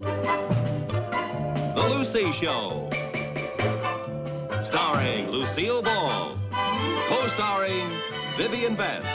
The Lucy Show. Starring Lucille Ball. Co-starring Vivian Vance.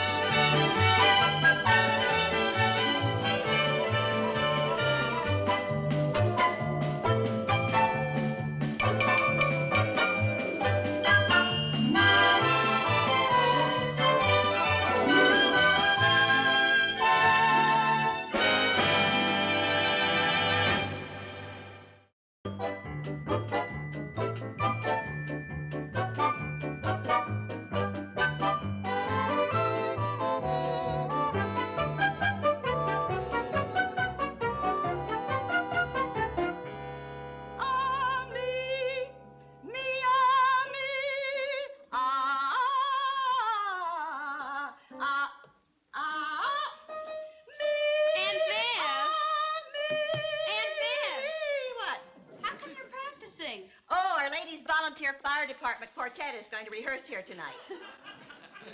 Fire Department Quartet is going to rehearse here tonight.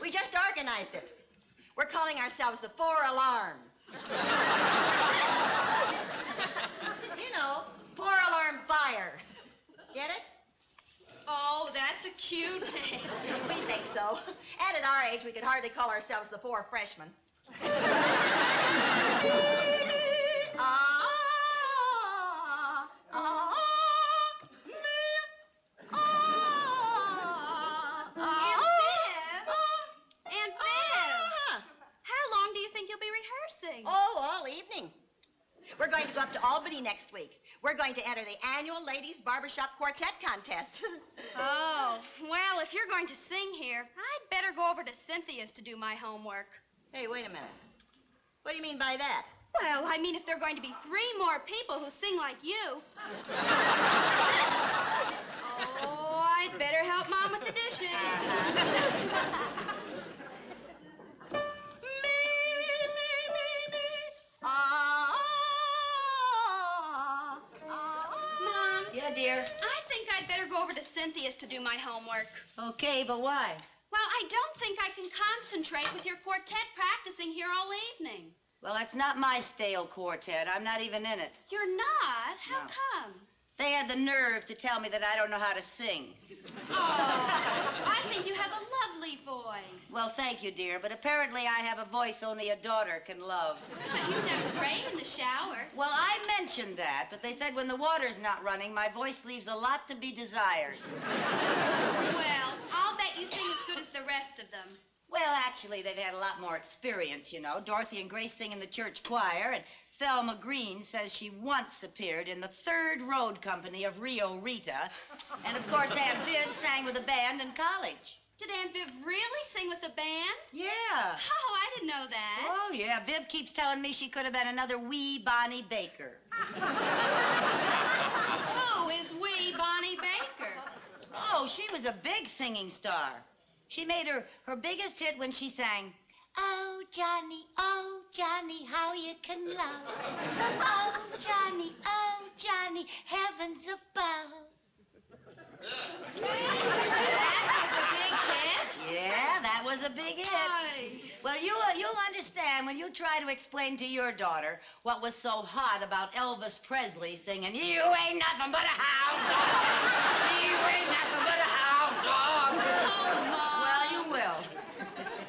We just organized it. We're calling ourselves the 4 Alarms. You know, 4-alarm fire. Get it? Oh, that's a cute name. We think so. And at our age, we could hardly call ourselves the 4 Freshmen. We're going to go up to Albany next week. We're going to enter the annual Ladies Barbershop Quartet contest. Oh, well, if you're going to sing here, I'd better go over to Cynthia's to do my homework. Hey, wait a minute. What do you mean by that? Well, I mean if there are going to be 3 more people who sing like you. Oh, I'd better help Mom with the dishes. Yeah, dear? I think I'd better go over to Cynthia's to do my homework. Okay, but why? Well, I don't think I can concentrate with your quartet practicing here all evening. Well, that's not my stale quartet. I'm not even in it. You're not? How come? They had the nerve to tell me that I don't know how to sing. Oh, I think you have a lovely voice. Well, thank you, dear, but apparently I have a voice only a daughter can love. But you sound great in the shower. Well, I mentioned that, but they said when the water's not running, my voice leaves a lot to be desired. Well, I'll bet you sing as good as the rest of them. Well, actually, they've had a lot more experience, you know. Dorothy and Grace sing in the church choir, and Thelma Green says she once appeared in the 3rd Road Company of Rio Rita. And, of course, Aunt Viv sang with a band in college. Did Aunt Viv really sing with the band? Yeah. Oh, I didn't know that. Oh, yeah. Viv keeps telling me she could have been another wee Bonnie Baker. Who is wee Bonnie Baker? Oh, she was a big singing star. She made her biggest hit when she sang, oh, Johnny, how you can love. Oh, Johnny, heavens above. That was a big hit? Yeah, that was a big hit. Aye. Well, you'll understand when you try to explain to your daughter what was so hot about Elvis Presley singing, you ain't nothing but a hound dog. You ain't nothing but a hound dog. Oh, Mom. Well, you will.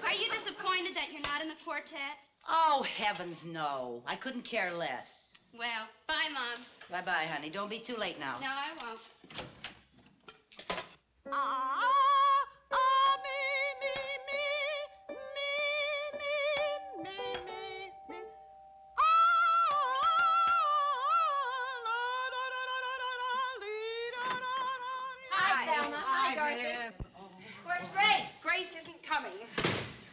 Are you disappointed that you're not in the quartet? Oh, heavens, no. I couldn't care less. Well, bye, Mom. Bye-bye, honey. Don't be too late now. No, I won't. Hi, Thelma. Hi, Dorothy. Where's Grace? Grace isn't coming.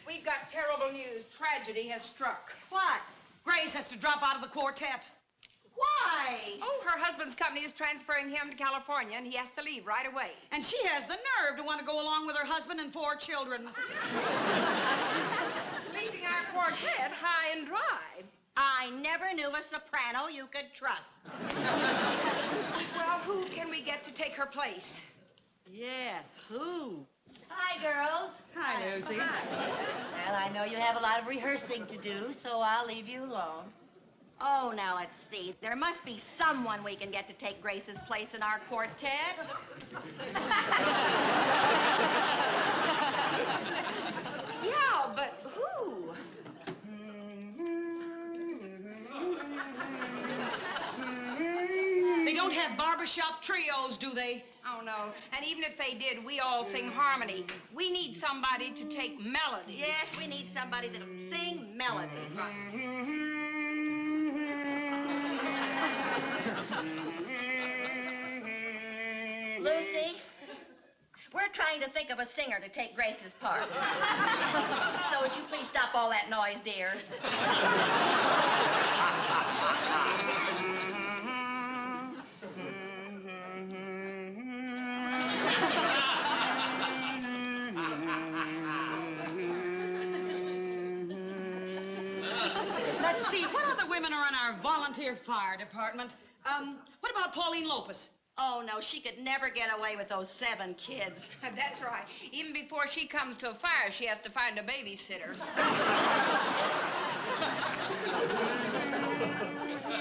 We've got terrible news. Tragedy has struck. What? Grace has to drop out of the quartet. Why? Oh, her husband's company is transferring him to California, and he has to leave right away. And she has the nerve to want to go along with her husband and 4 children. Leaving our quartet high and dry. I never knew a soprano you could trust. Well, who can we get to take her place? Yes, who? Hi, girls. Hi, Lucy. Well, I know you have a lot of rehearsing to do, so I'll leave you alone. Oh, now let's see. There must be someone we can get to take Grace's place in our quartet. Yeah, but who? They don't have barbershop trios, do they? Oh, no. And even if they did, we all sing harmony. We need somebody to take melody. Yes, we need somebody that'll sing melody. Lucy, we're trying to think of a singer to take Grace's part. So would you please stop all that noise, dear? Let's see, what other women are in our volunteer fire department? What about Pauline Lopez? Oh, no, she could never get away with those 7 kids. That's right. Even before she comes to a fire, she has to find a babysitter.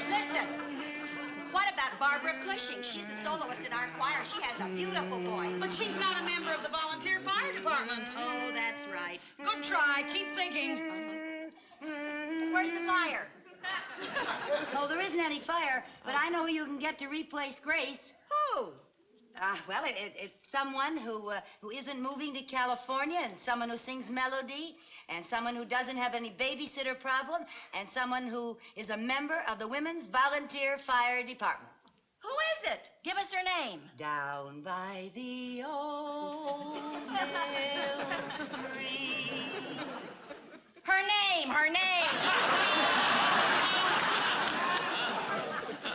Listen, what about Barbara Cushing? She's a soloist in our choir. She has a beautiful voice. But she's not a member of the volunteer fire department. Oh, that's right. Good try. Keep thinking. Where's the fire? Oh, there isn't any fire, but I know who you can get to replace Grace. Who? Well, it's someone who isn't moving to California, and someone who sings melody, and someone who doesn't have any babysitter problem, and someone who is a member of the Women's Volunteer Fire Department. Who is it? Give us her name. Down by the old mill stream. Her name, her name.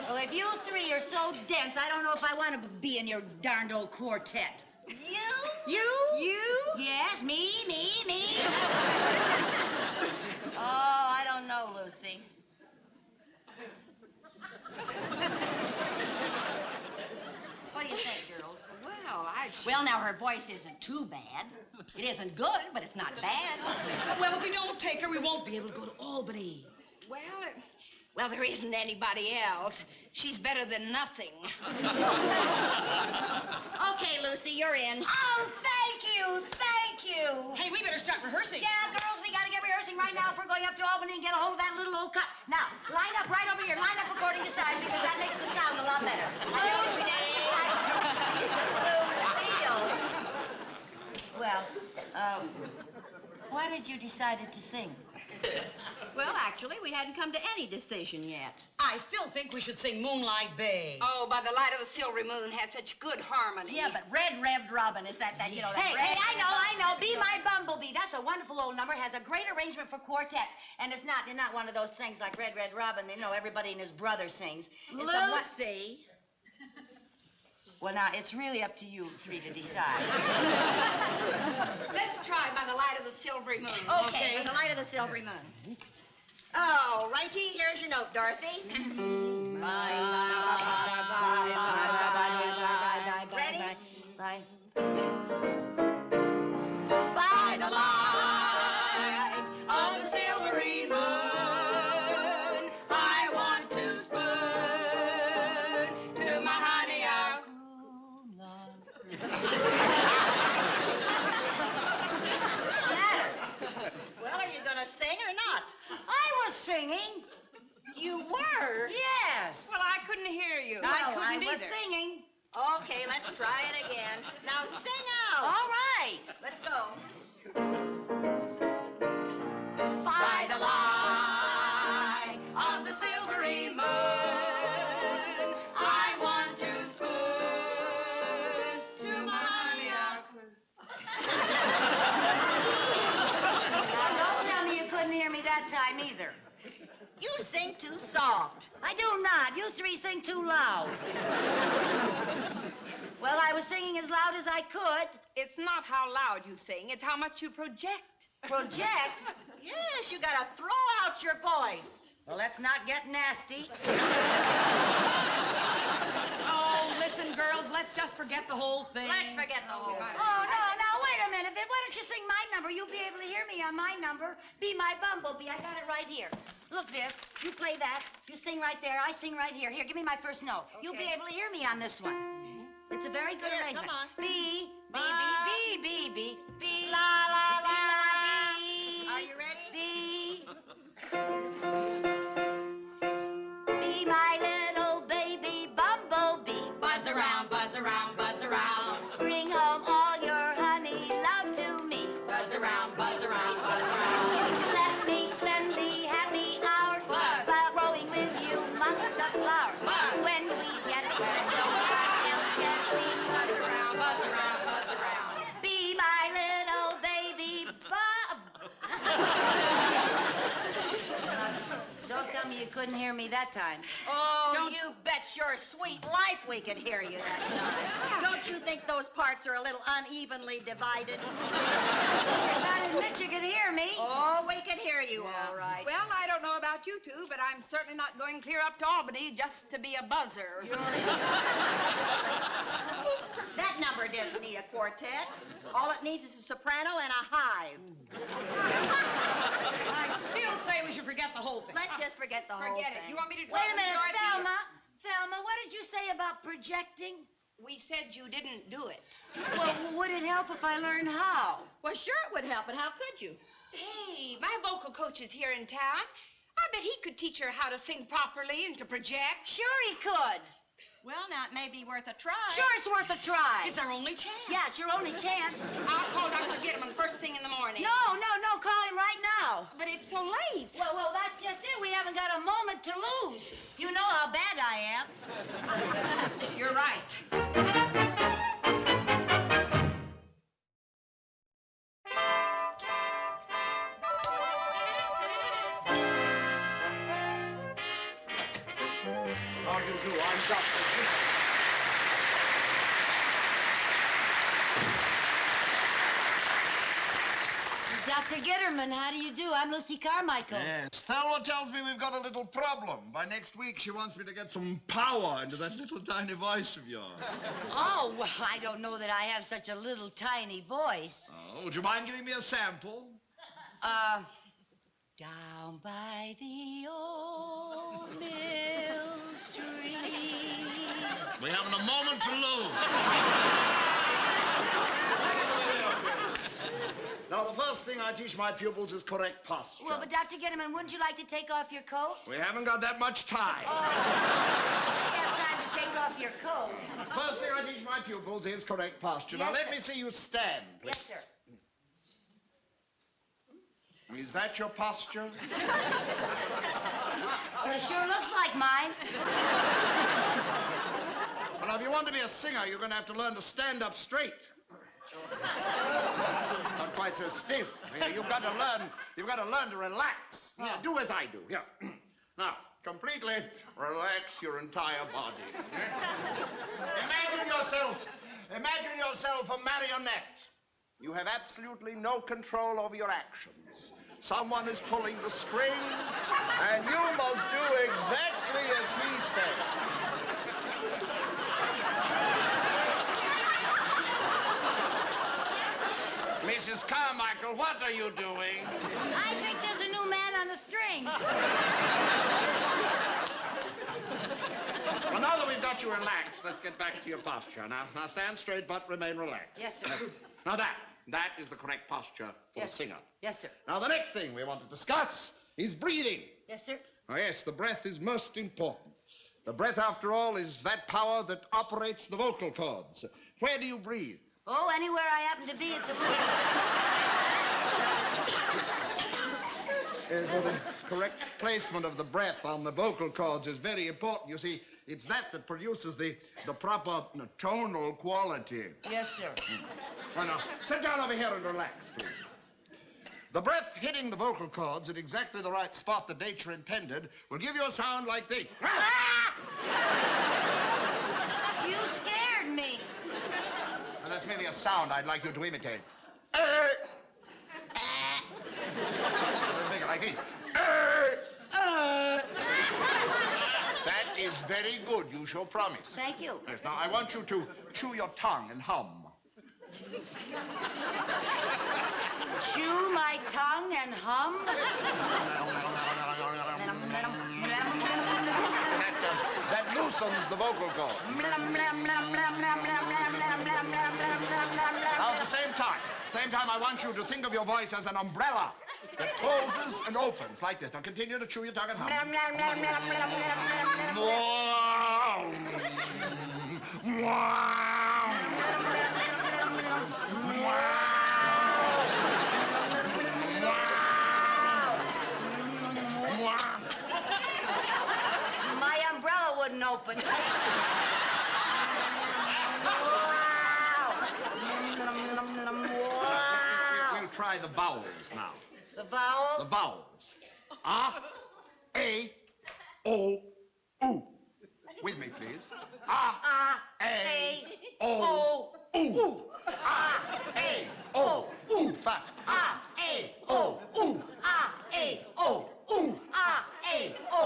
Well, if you 3 are so dense, I don't know if I want to be in your darned old quartet. You? You? Yes, me. Oh, I don't know, Lucy. What do you think, girls? Well, now, her voice isn't too bad. It isn't good, but it's not bad. Well, if we don't take her, we won't be able to go to Albany. Well, there isn't anybody else. She's better than nothing. Okay, Lucy, you're in. Oh, thank you. Hey, we better start rehearsing. Yeah, girls, we gotta get rehearsing right now if we're going up to Albany and get a hold of that little old cup. Now, line up right over here. Line up according to size, because that makes the sound a lot better. Well, why did you decide to sing? Well, actually, we hadn't come to any decision yet. I still think we should sing Moonlight Bay. Oh, by the light of the silvery moon has such good harmony. Yeah, but Red Revved Robin, is that you know, that Hey, I know. Be My Bumblebee. That's a wonderful old number. Has a great arrangement for quartet. And it's not one of those things like Red Red Robin, everybody and his brother sings. Lucy. Well, now, it's really up to you 3 to decide. Let's try by the light of the silvery moon. Okay, by the light of the silvery moon. Oh, righty, here's your note, Dorothy. Ready? Bye. By the light of the silvery moon, I want to spoon to my honey our Well, are you gonna sing or not? I was singing. You were? Yes. Well, I couldn't hear you. No, I was singing. Okay, let's try it again. Now sing out. All right. Let's go. By the light of the silvery moon, I want to spoon to my honey our Now, don't tell me you couldn't hear me that time either. You sing too soft. I do not. You 3 sing too loud. Well, I was singing as loud as I could. It's not how loud you sing, it's how much you project. Project? Yes, you gotta throw out your voice. Well, let's not get nasty. Oh, listen, girls, let's just forget the whole thing. Let's forget the whole thing. Oh, no, wait a minute. Why don't you sing my number? You'll be able to hear me on my number. Be My Bumblebee. I got it right here. Look, Viv, you play that. You sing right there. I sing right here. Here, give me my first note. Okay. You'll be able to hear me on this one. It's a very good arrangement. Come on. B, B, B, B, B, B, la, la, la, la, B. Are you ready? B. Be my little baby bumblebee. Buzz around, buzz around, buzz around. Bring home all your honey love to me. Buzz around, buzz around, buzz around. Let me spend the happy hours Buzz. growing with you amongst the flowers. Buzz. When we get there, don't get Buzz around, buzz around, buzz around. Be my little baby bub. Don't tell me you couldn't hear me that time. Oh, you bet your sweet life we could hear you that time. Don't you think those parts are a little unevenly divided? I admit you could hear me. Oh, we can hear you all right. Well, I don't know about you two, but I'm certainly not going clear up to Albany just to be a buzzer. That number doesn't need a quartet. All it needs is a soprano and a hive. I still say we should forget the whole thing. Let's just forget the whole Forget thing. it. You want me to Wait a minute, Dorothy? Thelma. Thelma, what did you say about projecting? We said you didn't do it. Well, would it help if I learned how? Well, sure it would help, but how could you? Hey, my vocal coach is here in town. I bet he could teach her how to sing properly and to project. Sure he could. Well, now, it may be worth a try. Sure it's worth a try. It's our only chance. Yeah, it's your only chance. I'll call Dr. Gittleman first thing in the morning. No, call him right now. But it's so late. Well, that's just it. We haven't got a moment to lose. You know how bad I am. You're right. How do you do? I'm Dr. Gittleman. Dr. Gitterman, how do you do? I'm Lucy Carmichael. Yes, Thelma tells me we've got a little problem. By next week, she wants me to get some power into that little tiny voice of yours. Oh, well, I don't know that I have such a little tiny voice. Oh, would you mind giving me a sample? Down by the old mill stream. We haven't a moment to lose. Now, the first thing I teach my pupils is correct posture. Well, but Dr. Gitterman, wouldn't you like to take off your coat? We haven't got that much time. You have time to take off your coat. First thing I teach my pupils is correct posture. Now, Yes, let sir. me see you stand, please. Yes, sir. Is that your posture? Well, it sure looks like mine. Well, now, if you want to be a singer, you're going to have to learn to stand up straight. Not quite so stiff. You've got to learn to relax. Here, do as I do. Here. Now, completely relax your entire body. Imagine yourself a marionette. You have absolutely no control over your actions. Someone is pulling the strings, and you must do exactly as he says. Mrs. Carmichael, what are you doing? I think there's a new man on the strings. Well, now that we've got you relaxed, let's get back to your posture. Now stand straight, but remain relaxed. Yes, sir. Now, that is the correct posture for a singer. Yes, sir. Now, the next thing we want to discuss is breathing. Yes, sir. Oh, yes, the breath is most important. The breath, after all, is that power that operates the vocal cords. Where do you breathe? Oh, anywhere I happen to be at the moment. Well, the correct placement of the breath on the vocal cords is very important. You see, it's that produces the proper tonal quality. Yes, sir. Well, now, sit down over here and relax, please. The breath hitting the vocal cords at exactly the right spot that nature intended will give you a sound like this. You scared me. And that's merely a sound I'd like you to imitate. Make it like this. That is very good. You shall promise. Thank you. Yes, now, I want you to chew your tongue and hum. Chew my tongue and hum? That loosens the vocal cord. Now, at the same time, I want you to think of your voice as an umbrella that closes and opens like this. Now, continue to chew your tongue and hum. My umbrella wouldn't open. We'll try the vowels now. The vowels? The vowels. A, O, U. With me, please. A, O, U. A, O, U. Fast. A, O, U. A, O, U. A, O,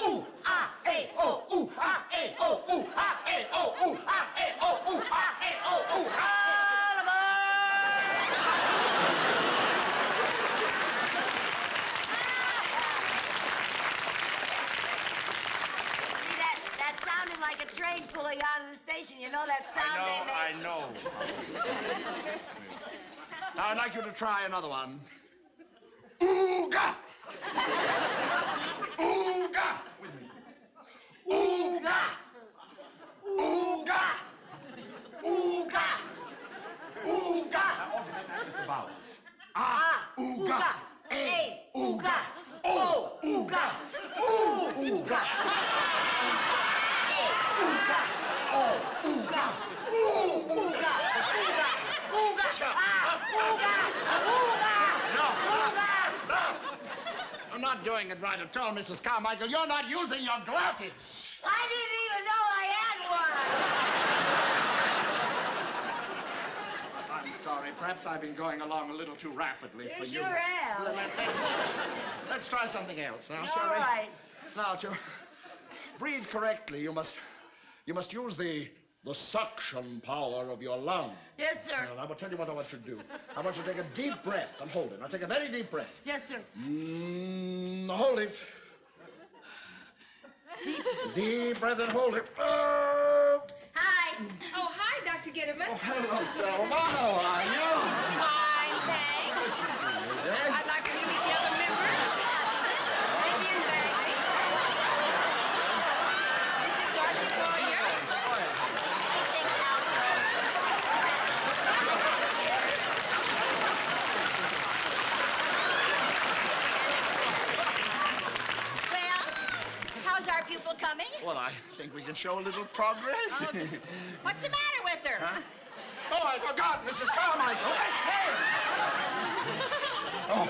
U. A, O, U. A, O, U. A, O, U. A, O, U. A, O, U. Like a train pulling out of the station. You know that sound they make? I know. Now, I'd like you to try another one. Ooga! Ooga! With me. Ooga! Ooga! Ooga! Ooga! The vowels. Ooga! A, ooga! O, ooga! Ooh, ooga! I'm not doing it right at all, Mrs. Carmichael. You're not using your glasses. I didn't even know I had one. I'm sorry. Perhaps I've been going along a little too rapidly for you. Sure have. Let's try something else now, shall All we? right. Now, to breathe correctly, you must use the suction power of your lungs. Yes, sir. Now, I will tell you what I want you to do. I want you to take a deep breath and hold it. Now, take a very deep breath. Yes, sir. Hold it. Deep breath and hold it. Oh. Hi. Oh, hi, Dr. Gitterman. Oh, hello, Selma. How are you? Fine, thanks. I'd like for you to meet the other members. Vivian Vance. This is Dorothy Boyer. Well, how's our pupil coming? Well, I think we can show a little progress. What's the matter with her? Huh? Oh, I forgot, Mrs. Carmichael. Oh,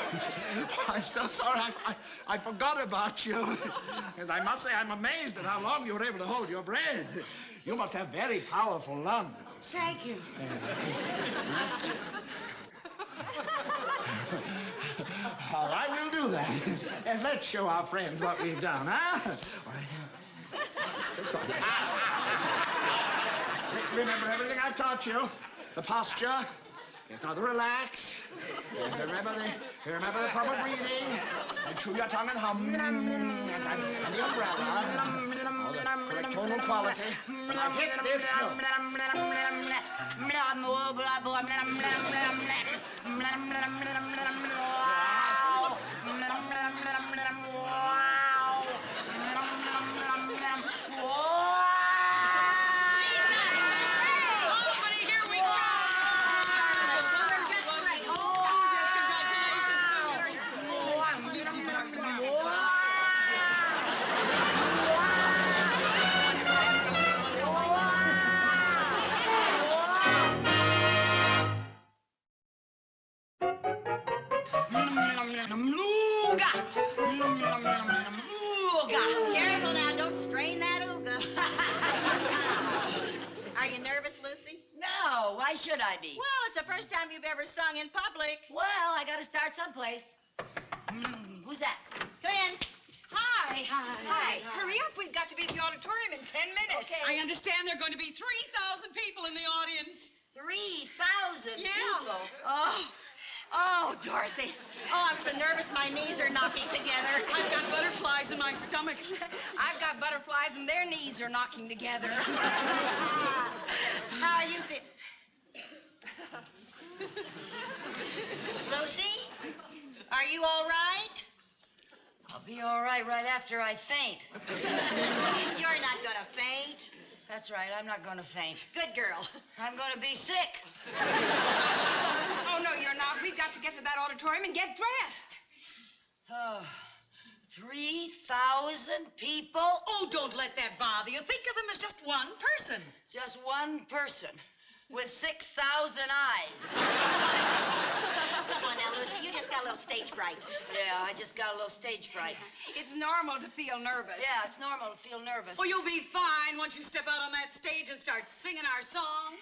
I'm so sorry. I forgot about you. And I must say, I'm amazed at how long you were able to hold your breath. You must have very powerful lungs. Thank you. All right, we'll do that. And let's show our friends what we've done, huh? All right. Remember everything I've taught you. The posture. Yes, now the relax. Yes, remember the proper breathing. And chew your tongue and hum. And the umbrella. Oh, the correct tonal quality. Now hit this note. Careful now, don't strain that ooga. Are you nervous, Lucy? No, why should I be? Well, it's the first time you've ever sung in public. Well, I gotta start someplace. Who's that? Come in. Hi. Hi. Hurry up. We've got to be at the auditorium in 10 minutes. Okay. I understand there are going to be 3,000 people in the audience. 3,000 Yeah. people. Oh, Oh, Dorothy. Oh, I'm so nervous my knees are knocking together. I've got butterflies in my stomach. I've got butterflies and their knees are knocking together. How are you feeling? Lucy? Are you all right? I'll be all right after I faint. You're not gonna faint. That's right, I'm not gonna faint. Good girl. I'm gonna be sick. Oh, no, you're not. We've got to get to that auditorium and get dressed. Oh, 3,000 people? Oh, don't let that bother you. Think of them as just one person. Just one person with 6,000 eyes. Come on now, Lucy. You just got a little stage fright. Yeah, I just got a little stage fright. It's normal to feel nervous. Yeah, it's normal to feel nervous. Oh, you'll be fine once you step out on that stage and start singing our song.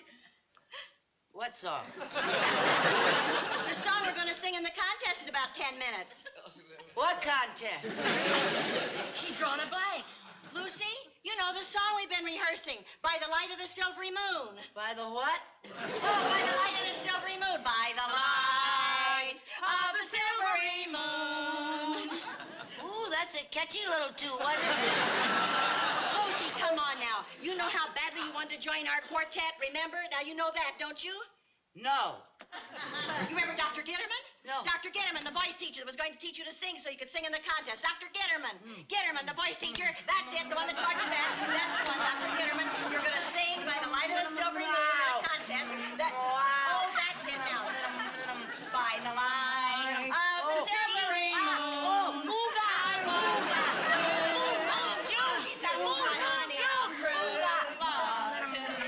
What song? The song we're gonna sing in the contest in about 10 minutes. What contest? She's drawn a blank. Lucy, you know the song we've been rehearsing. By the light of the silvery moon. By the what? Oh, by the light of the silvery moon. By the light of the silvery moon. Ooh, that's a catchy little tune. What is it? Lucy, come on now. You know how badly you wanted to join our quartet, remember? Now you know that, don't you? No. You remember Dr. Gitterman? No. Dr. Gitterman, the voice teacher that was going to teach you to sing so you could sing in the contest. Dr. Gitterman. Gitterman, the voice teacher. That's it, the one that taught you that. That's the one, Dr. Gitterman. You're going to sing by the light of the silvery moon in the contest. Oh, that's it now. By the light of the silvery moon. Ooga. She's got ooga, honey.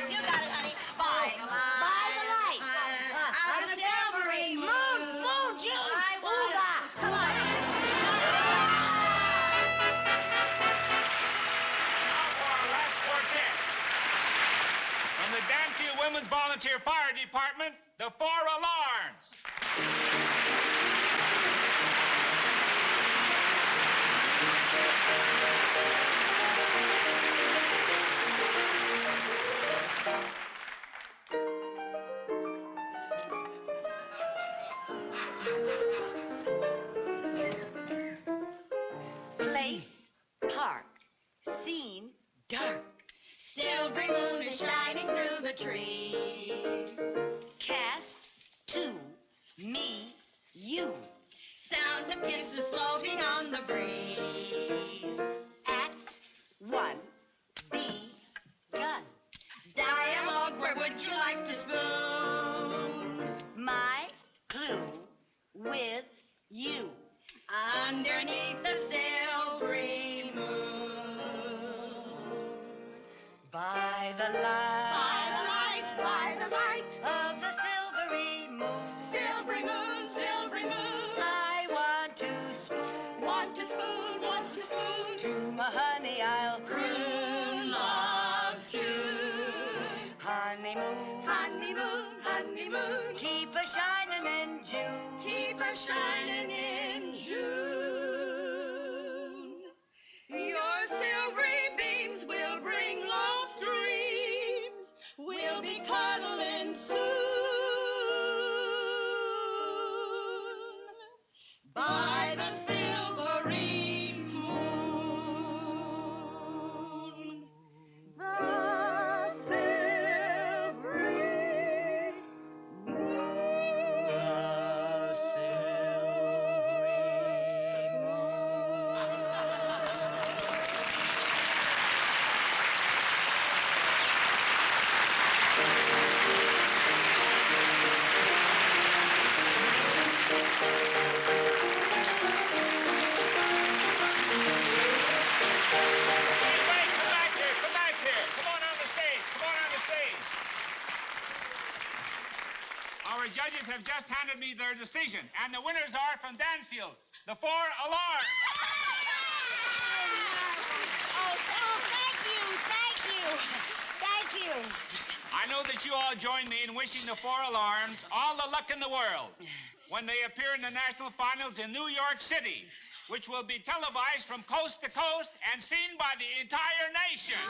You got it, honey. By the light. Of the silvery moon. Spoon juice. Ooga. Come on. Now for our last quartet. From the Donohue Women's Volunteer Fire Department, the 4 Alarms. Place, park, scene, dark. Silvery moon is shining through the trees. Cast, two, me, you. Sound of kisses floating on the breeze. Act one, begun. Dialogue, where would you like to spoon? My clue with you. Underneath the silvery moon. By the light, By the light of the silvery moon. silvery moon, silvery moon. I want to spoon. Want to spoon, To my honey I'll croon loves you. Honeymoon, Honeymoon, keep a shining in June. keep a shining in June. Your silvery beams will bring love's dreams. We'll be cuddling soon. By the silvery moon. The silvery Wait, come back here, come back here. Come on on the stage, come on the stage. Our judges have just handed me their decision, and the winners are from Danfield, the 4 Alarms. Oh, thank you. I know that you all join me in wishing the 4 Alarms all the luck in the world when they appear in the national finals in New York City, which will be televised from coast to coast and seen by the entire nation.